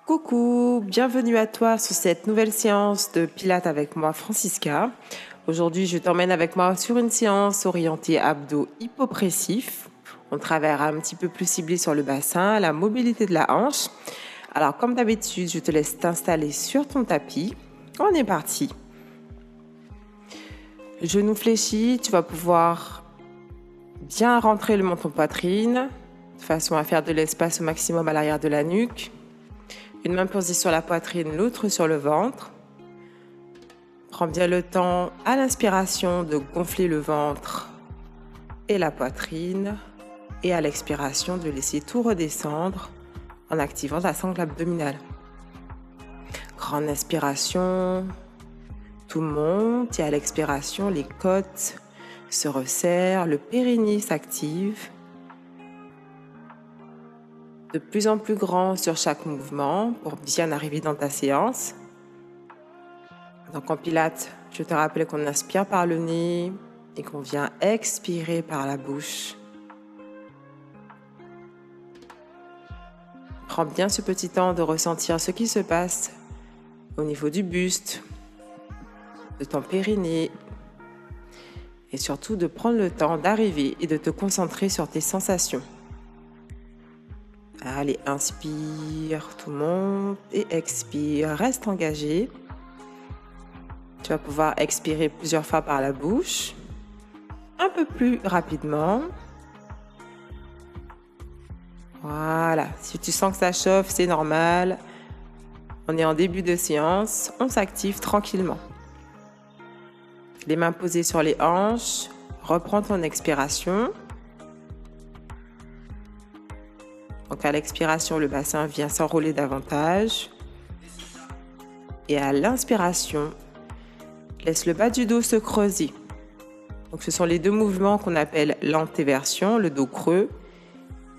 Coucou, bienvenue à toi sur cette nouvelle séance de Pilates avec moi, Francisca. Aujourd'hui, je t'emmène avec moi sur une séance orientée abdos hypopressifs. On travaille un petit peu plus ciblé sur le bassin, la mobilité de la hanche. Alors, comme d'habitude, je te laisse t'installer sur ton tapis. On est parti. Genou fléchi, tu vas pouvoir bien rentrer le menton poitrine, de façon à faire de l'espace au maximum à l'arrière de la nuque. Une main posée sur la poitrine, l'autre sur le ventre. Prends bien le temps à l'inspiration de gonfler le ventre et la poitrine et à l'expiration de laisser tout redescendre en activant la sangle abdominale. Grande inspiration, tout monte et à l'expiration, les côtes se resserrent, le périnée s'active. De plus en plus grand sur chaque mouvement pour bien arriver dans ta séance. Donc en pilates, je te rappelle qu'on inspire par le nez et qu'on vient expirer par la bouche. Prends bien ce petit temps de ressentir ce qui se passe au niveau du buste, de ton périnée et surtout de prendre le temps d'arriver et de te concentrer sur tes sensations. Allez, inspire, tout monte et expire, reste engagé. Tu vas pouvoir expirer plusieurs fois par la bouche, un peu plus rapidement. Voilà, si tu sens que ça chauffe, c'est normal. On est en début de séance, on s'active tranquillement. Les mains posées sur les hanches, reprends ton expiration. Donc à l'expiration, le bassin vient s'enrouler davantage. Et à l'inspiration, laisse le bas du dos se creuser. Donc ce sont les deux mouvements qu'on appelle l'antéversion, le dos creux,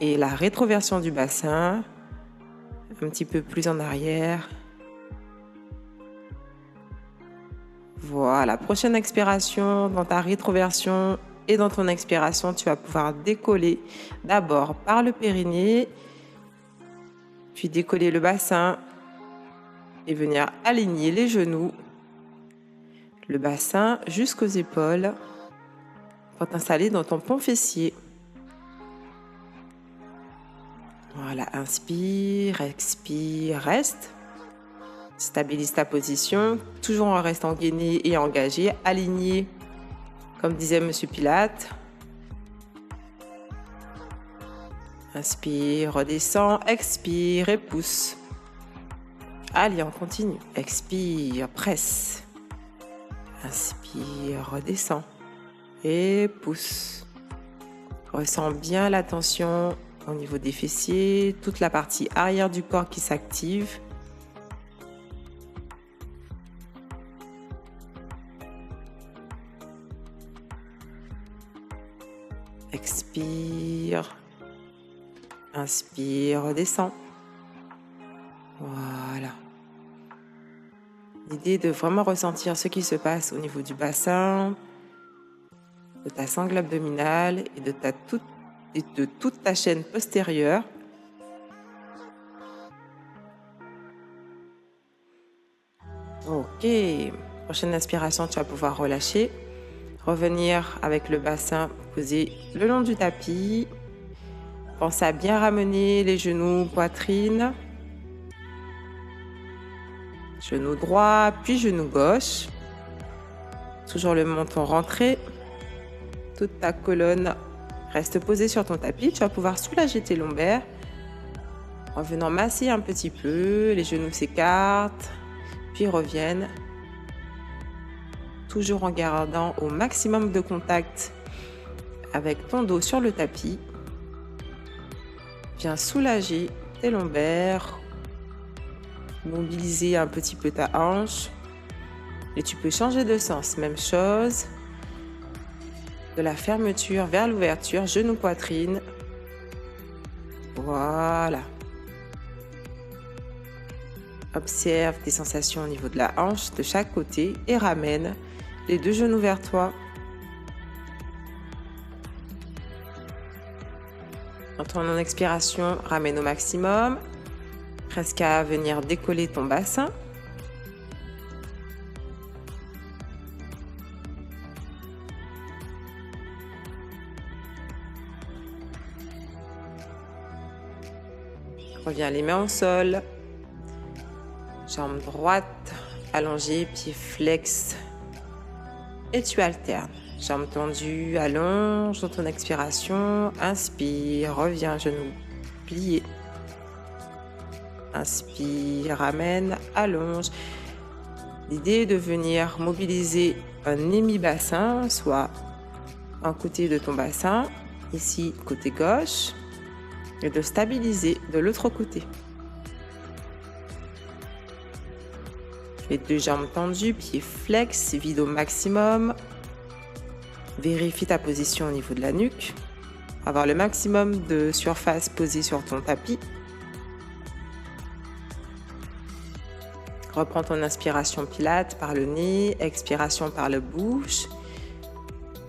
et la rétroversion du bassin, un petit peu plus en arrière. Voilà, prochaine expiration, dans ta rétroversion et dans ton expiration, tu vas pouvoir décoller d'abord par le périnée, puis décoller le bassin et venir aligner les genoux, le bassin jusqu'aux épaules pour t'installer dans ton pont fessier. Voilà, inspire, expire, reste. Stabilise ta position, toujours en restant gainé et engagé, aligné, comme disait Monsieur Pilates. Inspire, redescends, expire et pousse. Allez, on continue. Expire, presse. Inspire, redescends et pousse. Ressens bien la tension au niveau des fessiers, toute la partie arrière du corps qui s'active. Expire, inspire, redescends. Voilà. L'idée est de vraiment ressentir ce qui se passe au niveau du bassin, de ta sangle abdominale et de toute ta chaîne postérieure. Ok, prochaine inspiration, tu vas pouvoir relâcher. Revenir avec le bassin posé le long du tapis. Pense à bien ramener les genoux, poitrine. Genou droit, puis genou gauche. Toujours le menton rentré. Toute ta colonne reste posée sur ton tapis. Tu vas pouvoir soulager tes lombaires. En venant masser un petit peu, les genoux s'écartent, puis reviennent. Toujours en gardant au maximum de contact avec ton dos sur le tapis. Viens soulager tes lombaires, mobiliser un petit peu ta hanche. Et tu peux changer de sens, même chose. De la fermeture vers l'ouverture, genou-poitrine. Voilà. Observe tes sensations au niveau de la hanche de chaque côté et ramène les deux genoux vers toi. Dans ton expiration, ramène au maximum. presque à venir décoller ton bassin. Reviens les mains au sol. Jambe droite, allongée, pied flex. Et tu alternes. Jambes tendues, allonge dans ton expiration. Inspire, reviens, genoux pliés. Inspire, ramène, allonge. L'idée est de venir mobiliser un hémi-bassin, soit un côté de ton bassin, ici côté gauche, et de stabiliser de l'autre côté. Les deux jambes tendues, pieds flex, vide au maximum. Vérifie ta position au niveau de la nuque. Avoir le maximum de surface posée sur ton tapis. Reprends ton inspiration pilate par le nez, expiration par la bouche.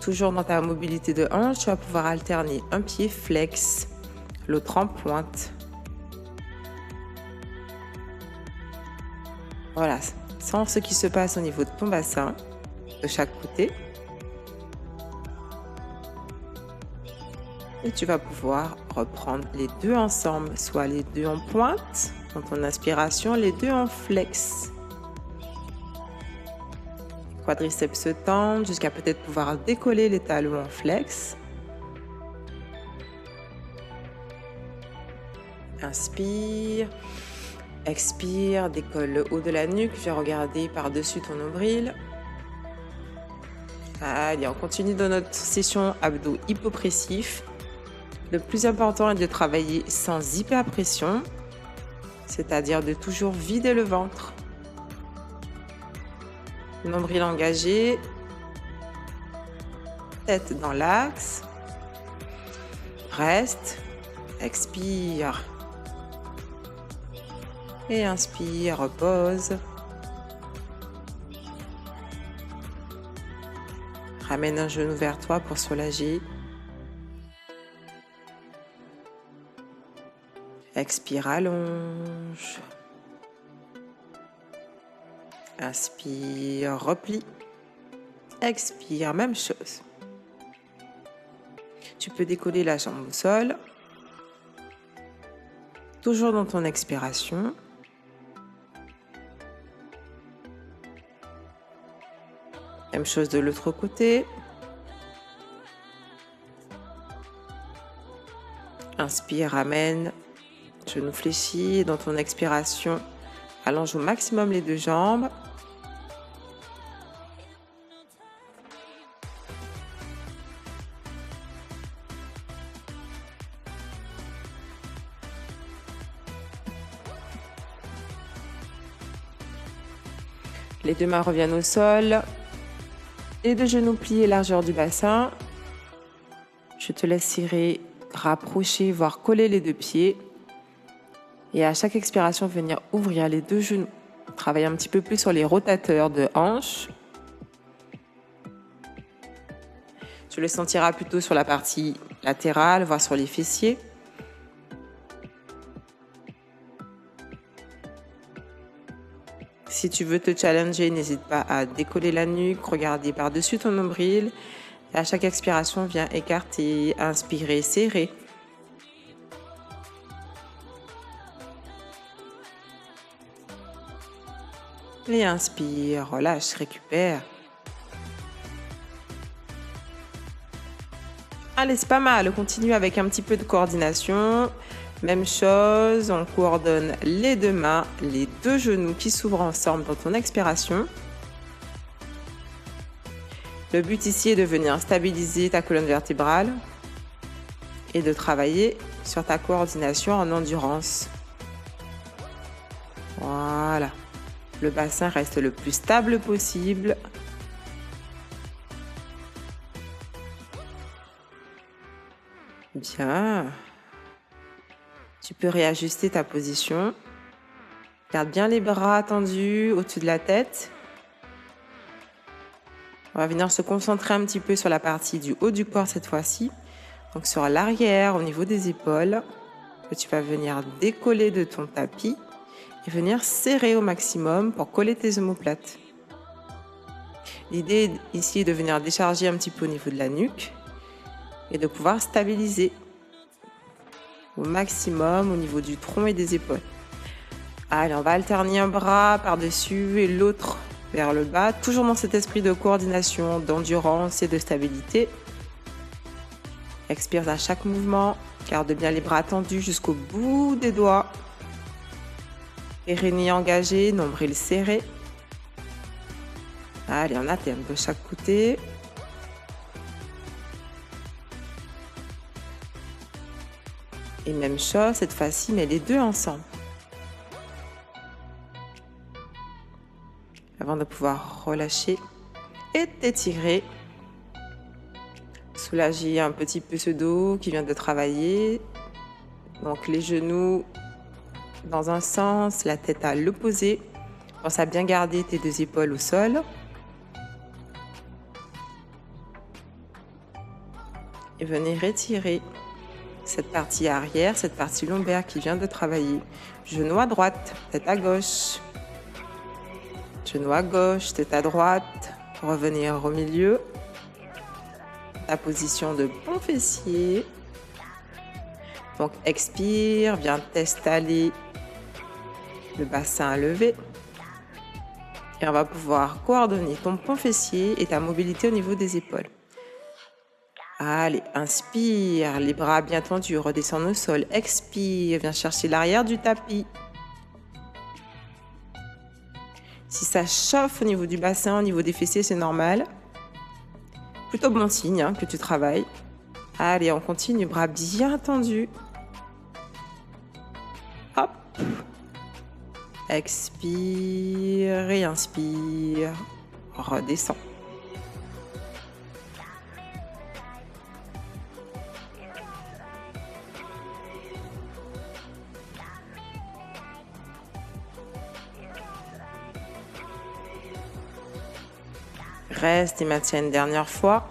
Toujours dans ta mobilité de hanche, tu vas pouvoir alterner un pied flex, l'autre en pointe. Voilà, sens ce qui se passe au niveau de ton bassin, de chaque côté. Et tu vas pouvoir reprendre les deux ensemble, soit les deux en pointe, dans ton inspiration, les deux en flex. Quadriceps se tendent jusqu'à peut-être pouvoir décoller les talons en flex. Inspire, expire, décolle le haut de la nuque, viens regarder par-dessus ton nombril. Allez, on continue dans notre session abdos hypopressifs. Le plus important est de travailler sans hyperpression, c'est-à-dire de toujours vider le ventre. Nombril engagé, tête dans l'axe. Reste, expire. Et inspire, repose. Ramène un genou vers toi pour soulager. Expire, allonge. Inspire, replie. Expire, même chose. Tu peux décoller la jambe au sol. Toujours dans ton expiration. Même chose de l'autre côté. Inspire, ramène. Genou fléchi. Dans ton expiration, allonge au maximum les deux jambes. Les deux mains reviennent au sol. Les deux genoux pliés, largeur du bassin. Je te laisse serrer, rapprocher, voire coller les deux pieds. Et à chaque expiration, venir ouvrir les deux genoux. Travailler un petit peu plus sur les rotateurs de hanches. Tu le sentiras plutôt sur la partie latérale, voire sur les fessiers. Si tu veux te challenger, n'hésite pas à décoller la nuque, regarder par-dessus ton nombril. Et à chaque expiration, viens écarter, inspirer, serrer. Et inspire, relâche, récupère. Allez, c'est pas mal. On continue avec un petit peu de coordination. Même chose, on coordonne les deux mains, les deux genoux qui s'ouvrent ensemble dans ton expiration. Le but ici est de venir stabiliser ta colonne vertébrale et de travailler sur ta coordination en endurance. Voilà. Le bassin reste le plus stable possible. Bien. Tu peux réajuster ta position. Garde bien les bras tendus au-dessus de la tête. On va venir se concentrer un petit peu sur la partie du haut du corps cette fois-ci. Donc sur l'arrière, au niveau des épaules, que tu vas venir décoller de ton tapis. et venir serrer au maximum pour coller tes omoplates. L'idée ici est de venir décharger un petit peu au niveau de la nuque et de pouvoir stabiliser au maximum au niveau du tronc et des épaules. Allez, on va alterner un bras par-dessus et l'autre vers le bas, toujours dans cet esprit de coordination, d'endurance et de stabilité. Expire à chaque mouvement, garde bien les bras tendus jusqu'au bout des doigts. Périnée engagée, nombril serré. Allez, on alterne de chaque côté. Et même chose, cette fois-ci, mais les deux ensemble. Avant de pouvoir relâcher et t'étirer. Soulager un petit peu ce dos qui vient de travailler. Donc les genoux dans un sens, la tête à l'opposé. Pense à bien garder tes deux épaules au sol. Et venez retirer cette partie arrière, cette partie lombaire qui vient de travailler. Genou à droite, tête à gauche. Genou à gauche, tête à droite. Revenir au milieu. Ta position de pont fessier. Donc expire, viens t'installer. Le bassin levé. Et on va pouvoir coordonner ton pont fessier et ta mobilité au niveau des épaules. Allez, inspire, les bras bien tendus, redescends au sol. Expire, viens chercher l'arrière du tapis. Si ça chauffe au niveau du bassin, au niveau des fessiers, c'est normal. Plutôt bon signe que tu travailles. Allez, on continue, bras bien tendus. Hop. Expire et inspire. Redescends. Reste et maintiens une dernière fois.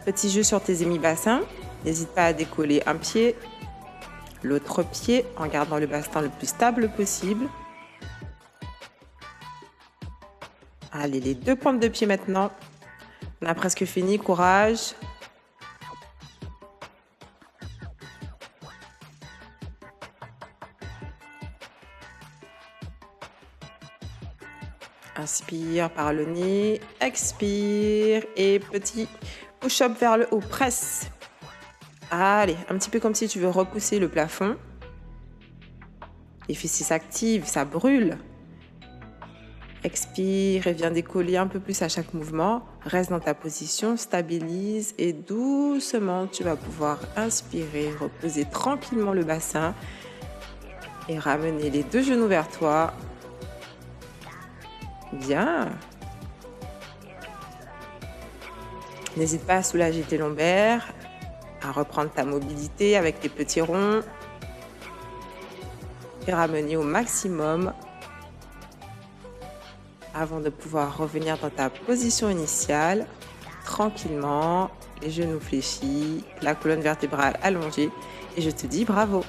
Petit jeu sur tes hémi-bassins. N'hésite pas à décoller un pied, l'autre pied en gardant le bassin le plus stable possible. Allez, les deux pointes de pied maintenant. On a presque fini, courage. Inspire par le nez, expire et petit push-up vers le haut, presse. Allez, un petit peu comme si tu veux repousser le plafond. Les fessiers s'activent, ça brûle. Expire et viens décoller un peu plus à chaque mouvement. Reste dans ta position, stabilise et doucement tu vas pouvoir inspirer, reposer tranquillement le bassin et ramener les deux genoux vers toi. Bien. N'hésite pas à soulager tes lombaires, à reprendre ta mobilité avec tes petits ronds et ramener au maximum avant de pouvoir revenir dans ta position initiale, tranquillement, les genoux fléchis, la colonne vertébrale allongée et je te dis bravo.